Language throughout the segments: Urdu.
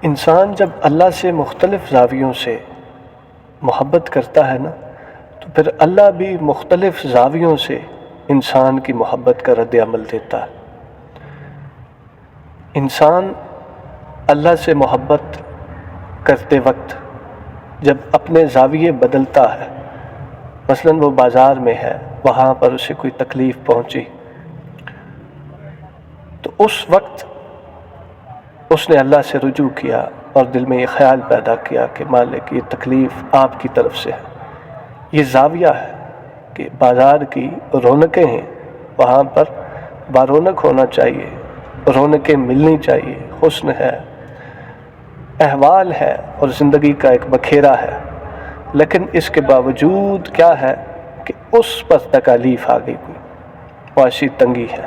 انسان جب اللہ سے مختلف زاویوں سے محبت کرتا ہے نا، تو پھر اللہ بھی مختلف زاویوں سے انسان کی محبت کا رد عمل دیتا ہے۔ انسان اللہ سے محبت کرتے وقت جب اپنے زاویے بدلتا ہے، مثلاً وہ بازار میں ہے، وہاں پر اسے کوئی تکلیف پہنچی، تو اس وقت اس نے اللہ سے رجوع کیا اور دل میں یہ خیال پیدا کیا کہ مالک، یہ تکلیف آپ کی طرف سے ہے۔ یہ زاویہ ہے کہ بازار کی رونقیں ہیں، وہاں پر بارونق ہونا چاہیے، رونقیں ملنی چاہیے، حسن ہے، احوال ہے اور زندگی کا ایک بکھیرا ہے، لیکن اس کے باوجود کیا ہے کہ اس پر تکالیف آ گئی، کوئی معاشی تنگی ہے،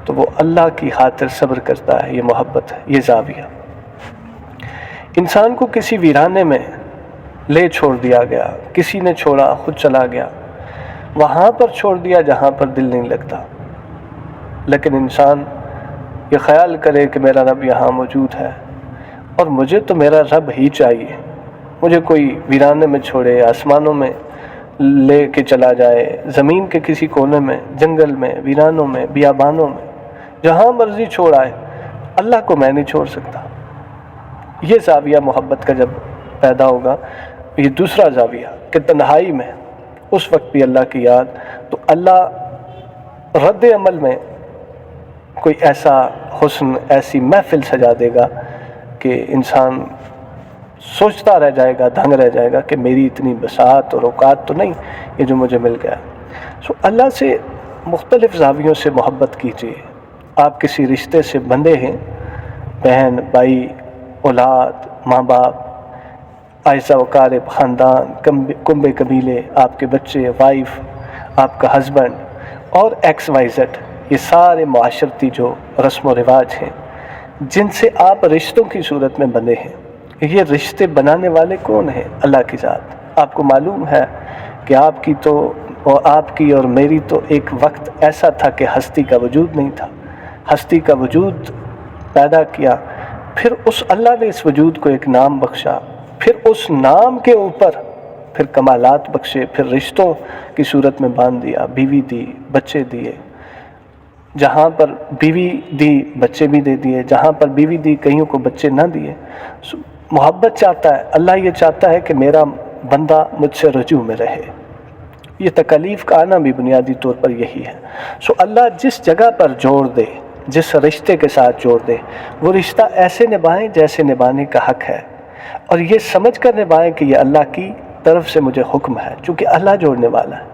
تو وہ اللہ کی خاطر صبر کرتا ہے۔ یہ محبت ہے، یہ زاویہ۔ انسان کو کسی ویرانے میں لے چھوڑ دیا گیا، کسی نے چھوڑا، خود چلا گیا، وہاں پر چھوڑ دیا جہاں پر دل نہیں لگتا، لیکن انسان یہ خیال کرے کہ میرا رب یہاں موجود ہے اور مجھے تو میرا رب ہی چاہیے، مجھے کوئی ویرانے میں چھوڑے، آسمانوں میں لے کے چلا جائے، زمین کے کسی کونے میں، جنگل میں، ویرانوں میں، بیابانوں میں، جہاں مرضی چھوڑ آئے، اللہ کو میں نہیں چھوڑ سکتا۔ یہ زاویہ محبت کا جب پیدا ہوگا، یہ دوسرا زاویہ کہ تنہائی میں اس وقت بھی اللہ کی یاد، تو اللہ رد عمل میں کوئی ایسا حسن، ایسی محفل سجا دے گا کہ انسان سوچتا رہ جائے گا، دھنگ رہ جائے گا کہ میری اتنی بساط اور اوقات تو نہیں یہ جو مجھے مل گیا۔ اللہ سے مختلف زاویوں سے محبت کیجیے۔ آپ کسی رشتے سے بندھے ہیں، بہن، بھائی، اولاد، ماں باپ، اعزا و اقارب، خاندان، کنبے قبیلے، آپ کے بچے، وائف، آپ کا ہسبینڈ اور ایکس وائی زیڈ، یہ سارے معاشرتی جو رسم و رواج ہیں جن سے آپ رشتوں کی صورت میں بندھے ہیں، یہ رشتے بنانے والے کون ہیں؟ اللہ کی ذات۔ آپ کو معلوم ہے کہ آپ کی اور میری تو ایک وقت ایسا تھا کہ ہستی کا وجود نہیں تھا، ہستی کا وجود پیدا کیا، پھر اس اللہ نے اس وجود کو ایک نام بخشا، پھر اس نام کے اوپر پھر کمالات بخشے، پھر رشتوں کی صورت میں باندھ دیا، بیوی دی، بچے دیے، جہاں پر بیوی دی بچے بھی دے دیے، جہاں پر بیوی دی کئیوں کو بچے نہ دیے۔ محبت چاہتا ہے، اللہ یہ چاہتا ہے کہ میرا بندہ مجھ سے رجوع میں رہے۔ یہ تکالیف کا آنا بھی بنیادی طور پر یہی ہے۔ اللہ جس جگہ پر جوڑ دے، جس رشتے کے ساتھ جوڑ دے، وہ رشتہ ایسے نبھائیں جیسے نبھانے کا حق ہے، اور یہ سمجھ کر نبھائیں کہ یہ اللہ کی طرف سے مجھے حکم ہے، چونکہ اللہ جوڑنے والا ہے۔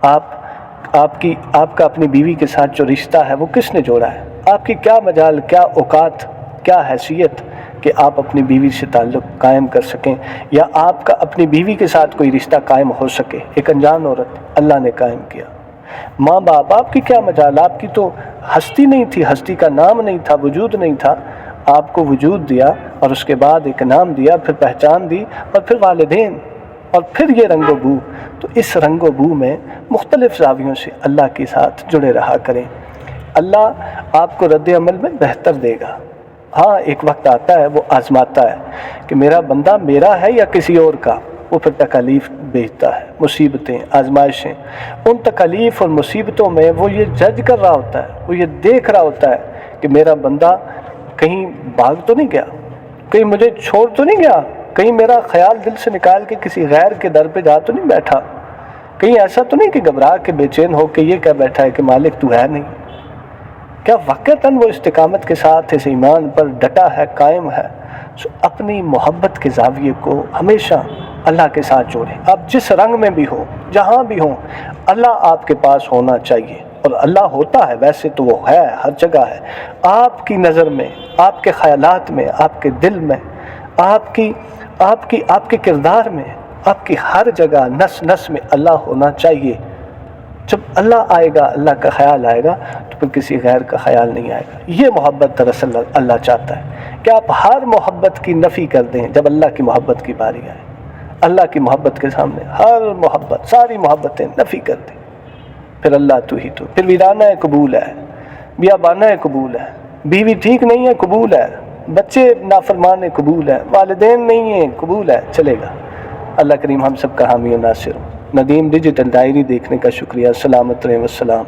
آپ کا اپنی بیوی کے ساتھ جو رشتہ ہے وہ کس نے جوڑا ہے؟ آپ کی کیا مجال، کیا اوقات، کیا حیثیت کہ آپ اپنی بیوی سے تعلق قائم کر سکیں، یا آپ کا اپنی بیوی کے ساتھ کوئی رشتہ قائم ہو سکے؟ ایک انجان عورت اللہ نے قائم کیا۔ ماں باپ، آپ کی کیا مجال، آپ کی تو ہستی نہیں تھی، ہستی کا نام نہیں تھا، وجود نہیں تھا، آپ کو وجود دیا اور اس کے بعد ایک نام دیا، پھر پہچان دی، اور پھر والدین، اور پھر یہ رنگ و بو۔ تو اس رنگ و بو میں مختلف زاویوں سے اللہ کے ساتھ جڑے رہا کریں۔ اللہ آپ کو رد عمل میں بہتر دے گا۔ ہاں، ایک وقت آتا ہے وہ آزماتا ہے کہ میرا بندہ میرا ہے یا کسی اور کا، وہ پھر تکالیف بھیجتا ہے، مصیبتیں، آزمائشیں۔ ان تکالیف اور مصیبتوں میں وہ یہ جج کر رہا ہوتا ہے، وہ یہ دیکھ رہا ہوتا ہے کہ میرا بندہ کہیں بھاگ تو نہیں گیا، کہیں مجھے چھوڑ تو نہیں گیا، کہیں میرا خیال دل سے نکال کے کسی غیر کے در پہ جا تو نہیں بیٹھا، کہیں ایسا تو نہیں کہ گھبرا کے بے چین ہو کے یہ کہہ بیٹھا ہے کہ مالک تو ہے نہیں۔ کیا واقعتاً وہ استقامت کے ساتھ اس ایمان پر ڈٹا ہے، قائم ہے؟ اپنی محبت کے زاویے کو ہمیشہ اللہ کے ساتھ جوڑیں۔ آپ جس رنگ میں بھی ہو، جہاں بھی ہوں، اللہ آپ کے پاس ہونا چاہیے، اور اللہ ہوتا ہے، ویسے تو وہ ہے، ہر جگہ ہے۔ آپ کی نظر میں، آپ کے خیالات میں، آپ کے دل میں، آپ کے کردار میں، آپ کی ہر جگہ، نس نس میں اللہ ہونا چاہیے۔ جب اللہ آئے گا، اللہ کا خیال آئے گا، تو پھر کسی غیر کا خیال نہیں آئے گا۔ یہ محبت دراصل اللہ چاہتا ہے کہ آپ ہر محبت کی نفی کر دیں جب اللہ کی محبت کی باری آئے۔ اللہ کی محبت کے سامنے ہر محبت، ساری محبتیں نفی کر دیں۔ پھر اللہ تو ہی تو، پھر ویرانہ قبول ہے، بیابانہ قبول ہے، بیوی ٹھیک نہیں ہے قبول ہے، بچے نافرمان ہیں قبول ہے، والدین نہیں ہیں قبول ہے، چلے گا۔ اللہ کریم ہم سب کا حامی و ناصر ہو۔ ندیم ڈیجیٹل ڈائری دیکھنے کا شکریہ۔ سلامت رہیں، والسلام۔